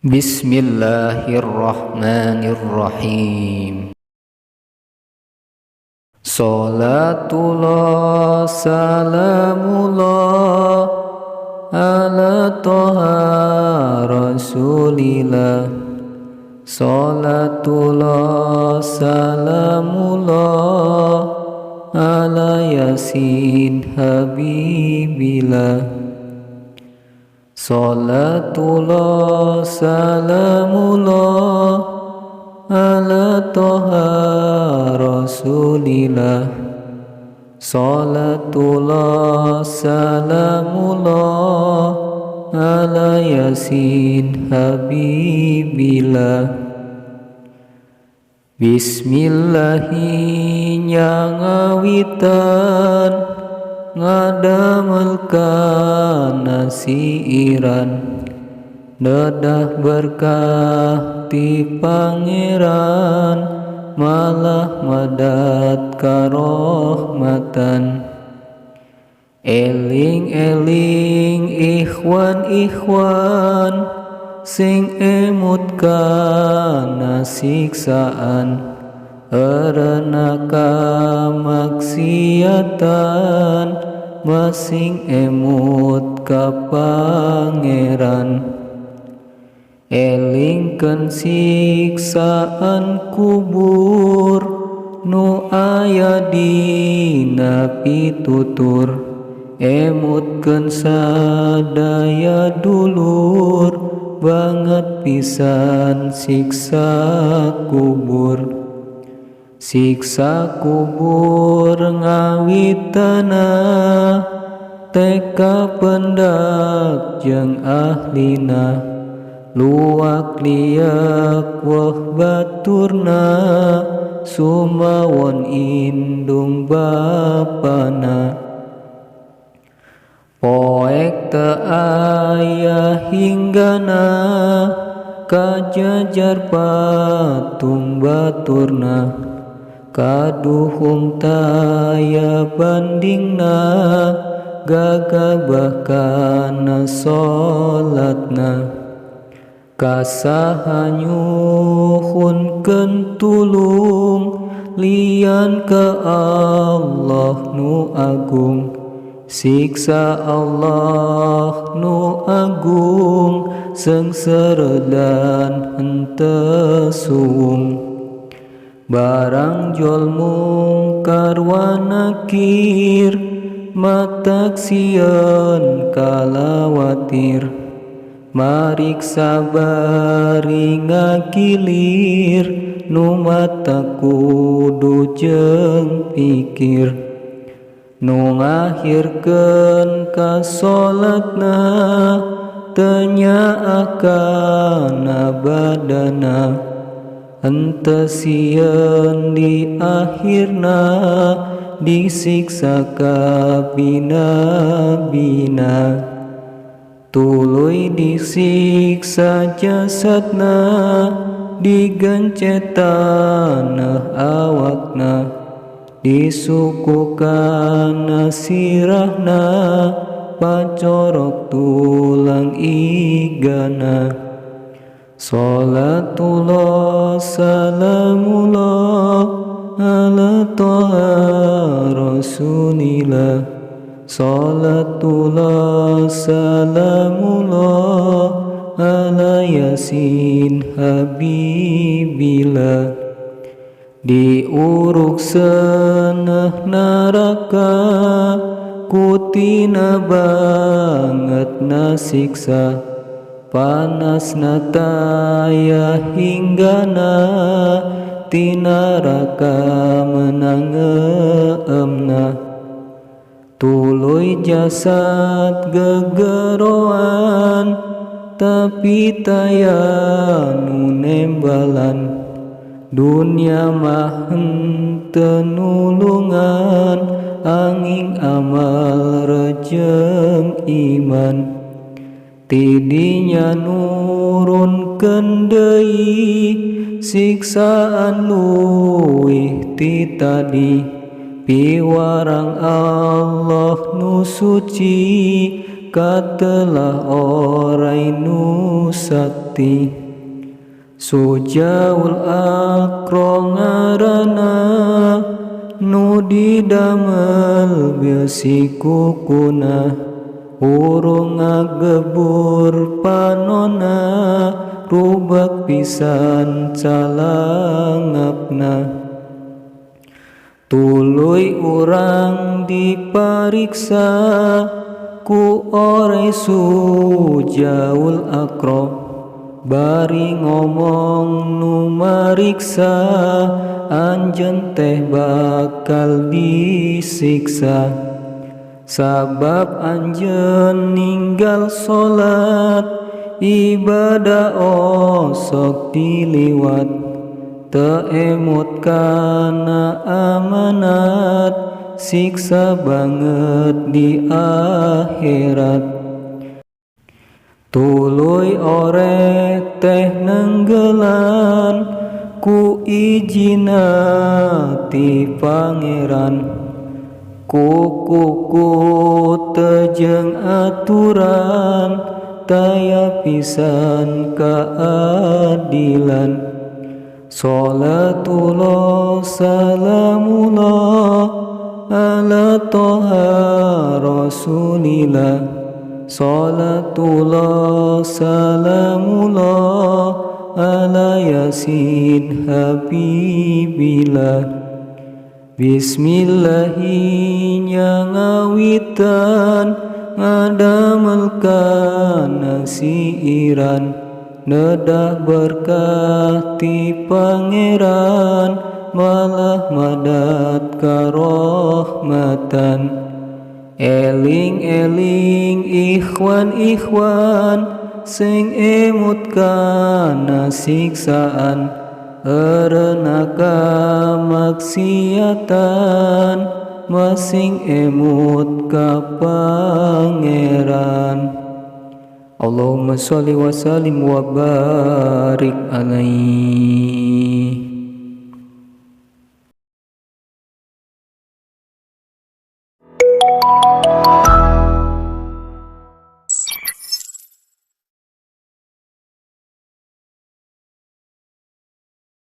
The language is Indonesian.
Bismillahirrahmanirrahim. Salatullah salamullah ala toha rasulillah. Salatullah salamullah ala yasin habibillah. Salatullah salamullah ala toha rasulillah. Salatullah salamullah ala yasin habibillah. Bismillahi ngawitan ngadamelkan siiran dedah berkah ti pangeran malah madat karohmatan. Eling-eling ikhwan sing emut kana siksaan erena kamaksiatan masing emut ka pangeran. Elingkeun siksaan kubur nu aya dina pitutur. Emutkeun sadaya dulur banget pisan siksa kubur. Siksa kubur ngawitana teka pendak jeung ahlina. Luak liak wah baturna sumawon indung bapana. Poek teu aya hinggana kajajar patung baturna. Kaduhung taya bandingna gagabah kana salatna. Kasahanyuhunkeun tulung lian ka Allah nu agung. Siksa Allah nu agung sengsara dan henteu suwung. Barang jol mungkar wa nakir matak sieun kalawatir. Mariksa bari ngagilir nu mata kudu jeung pikir. Nu ngahirkeun ka salatna teu nyaah kana badana. Henteu sieun di akhirna disiksa kabina-bina. Tuluy disiksa jasadna digencet tanah awakna. Disukukan sirahna pacorok tulang igana. Salatullah salamullah ala toha rasulillah. Salatullah salamullah ala yasin habibillah. Diuruk seneh naraka kutina banget nasiksa. Panasna taya hinggana ti naraka menang ngeemna. Tuluy jasad gegeroan tapi taya nu nembalan. Dunia mah henteu nulungan anging amal rejeng iman. Tidinya nurunkeun deui siksaan luwih ti tadi. Piwarang Allah nu suci katelah orai nu sakti Sujaul akro ngaranna nu didamel besi kukuna urung ngagebur panona rubak pisan calangapna tuluy urang dipariksa ku ore Sujaul akro bari ngomong nu mariksa anjeun teh bakal disiksa sabab anjeun ninggal salat ibadah osok diliwat teu emut kana amanat siksa banget di akhirat tuluy orek teh nenggelan ku ijina ti pangeran kuku tejeng aturan taya pisan keadilan Sholatullah salamullah ala toha rasulillah Sholatullah salamullah ala yasin habibillah Bismillahi ngawitan ngadamel kana siiran nedah berkah ti pangeran malah madat karohmatan eling-eling ikhwan sing emut kana siksaan erenaka maksiatan masing emut ka pangeran Allahumma sholli wa sallim wa barik alaihi